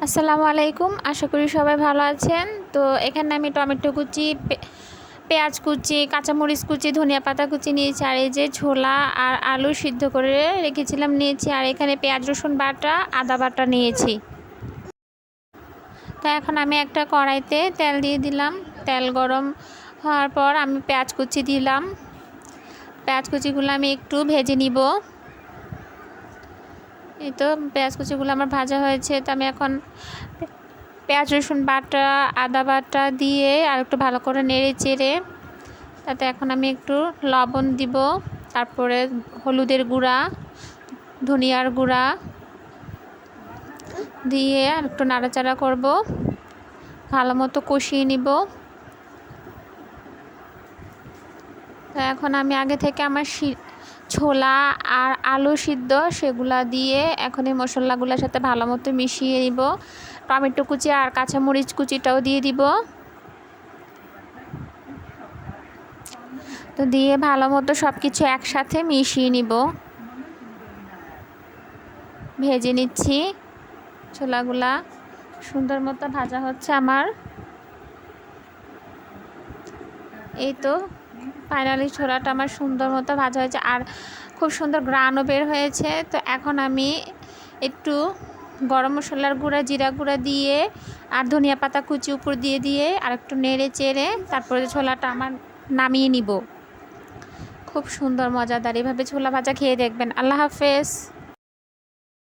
আসসালামু আলাইকুম, আশা করি সবাই ভালো আছেন। তো এখানে আমি টমেটো কুচি, পেঁয়াজ কুচি, কাঁচামরিচ কুচি, ধনিয়া পাতা কুচি নিয়েছি, আর এই যে ছোলা আর আলু সিদ্ধ করে রেখেছিলাম নিয়েছি, আর এখানে পেঁয়াজ রসুন বাটা, আদা বাটা নিয়েছি। তো এখন আমি একটা কড়াইতে তেল দিয়ে দিলাম। তেল গরম হওয়ার পর আমি পেঁয়াজ কুচি দিলাম। পেঁয়াজ কুচিগুলো আমি একটু ভেজে নিব। এই তো পেঁয়াজ কুচিগুলো আমার ভাজা হয়েছে। তো আমি এখন পেঁয়াজ রসুন বাটা, আদা বাটা দিয়ে আর একটু ভালো করে নেড়ে চেড়ে তাতে এখন আমি একটু লবণ দিব, তারপরে হলুদের গুঁড়া, ধনিয়ার গুঁড়া দিয়ে আর একটু নাড়াচাড়া করব, ভালো মতো কষিয়ে নিব। তো এখন আমি আগে থেকে আমার ছোলা আর আলু সিদ্ধ সেগুলা দিয়ে এখন এই মশলাগুলোর সাথে ভালো মতো মিশিয়ে নিব। টমেটো কুচি আর কাঁচামরিচ কুচিটাও দিয়ে দিব। তো দিয়ে ভালো মতো সব কিছু একসাথে মিশিয়ে নিব। ভেজে নিচ্ছি, ছোলাগুলা সুন্দর মতো ভাজা হচ্ছে আমার। এই তো ফাইনালি ছোলাটা আমার সুন্দর মতো ভাজা হয়েছে আর খুব সুন্দর গ্রানও বের হয়েছে। তো এখন আমি একটু গরম মশলার গুঁড়া, জিরা গুঁড়া দিয়ে আর ধনিয়া পাতা কুচি উপর দিয়ে দিয়ে আর একটু নেড়ে চেড়ে তারপরে ছোলাটা আমার নামিয়ে নিব। খুব সুন্দর মজাদার, এভাবে ছোলা ভাজা খেয়ে দেখবেন। আল্লাহ হাফেজ।